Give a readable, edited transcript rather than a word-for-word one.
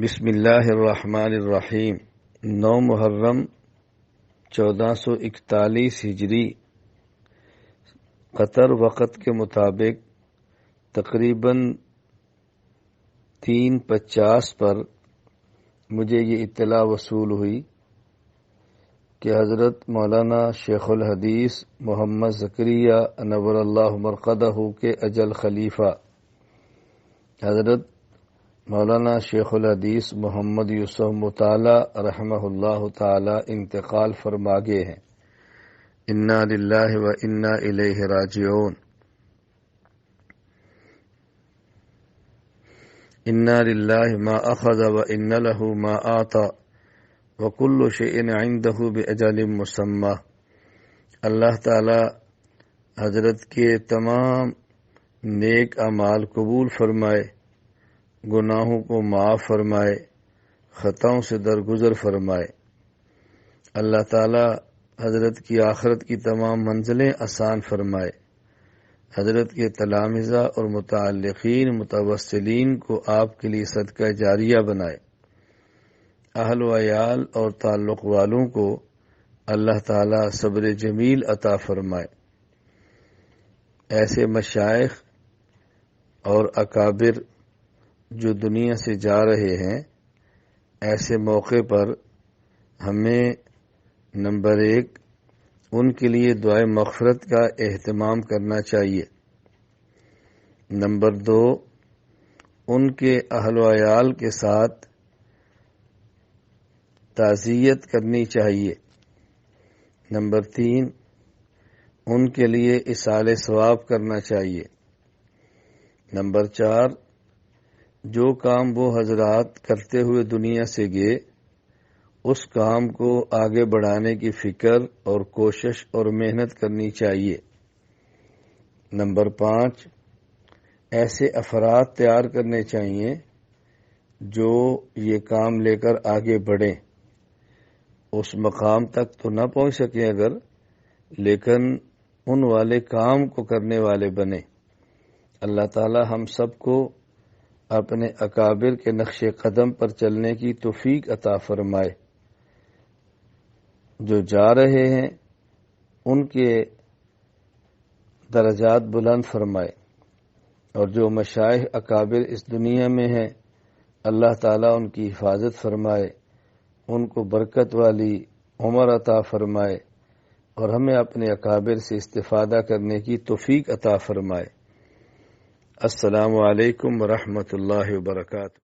بسم اللہ الرحمن الرحیم 9 محرم 1441 ہجری قطر وقت کے مطابق تقریباً 3:50 پر مجھے یہ اطلاع وصول ہوئی کہ حضرت مولانا شیخ الحدیث محمد زکریا نور اللہ مرقدہ کے اجل خلیفہ حضرت مولانا شیخ الحدیث محمد یوسف متالا رحمہ اللہ تعالی انتقال فرما گئے ہیں۔ انا للہ و انا الیہ راجعون۔ انا للہ ما اخذ و ان له ما آتا وکل شیء عنده باجل مسمى۔ اللہ تعالی حضرت کے تمام نیک اعمال قبول فرمائے، گناہوں کو معاف فرمائے، خطاؤں سے درگزر فرمائے۔ اللہ تعالی حضرت کی آخرت کی تمام منزلیں آسان فرمائے، حضرت کے تلامذہ اور متعلقین متوسلین کو آپ کے لیے صدقہ جاریہ بنائے، اہل و عیال اور تعلق والوں کو اللہ تعالی صبر جمیل عطا فرمائے۔ ایسے مشائخ اور اکابر جو دنیا سے جا رہے ہیں، ایسے موقع پر ہمیں نمبر 1 ان کے لیے دعائے مغفرت کا اہتمام کرنا چاہیے، نمبر 2 ان کے اہل و عیال کے ساتھ تعزیت کرنی چاہیے، نمبر 3 ان کے لیے ایصال ثواب کرنا چاہیے، نمبر 4 جو کام وہ حضرات کرتے ہوئے دنیا سے گئے اس کام کو آگے بڑھانے کی فکر اور کوشش اور محنت کرنی چاہیے، نمبر 5 ایسے افراد تیار کرنے چاہیے جو یہ کام لے کر آگے بڑھیں، اس مقام تک تو نہ پہنچ سکیں اگر، لیکن ان والے کام کو کرنے والے بنیں۔ اللہ تعالی ہم سب کو اپنے اکابر کے نقش قدم پر چلنے کی توفیق عطا فرمائے۔ جو جا رہے ہیں ان کے درجات بلند فرمائے، اور جو مشائخ اکابر اس دنیا میں ہیں اللہ تعالیٰ ان کی حفاظت فرمائے، ان کو برکت والی عمر عطا فرمائے، اور ہمیں اپنے اکابر سے استفادہ کرنے کی توفیق عطا فرمائے۔ السلام علیکم ورحمۃ اللہ وبرکاتہ۔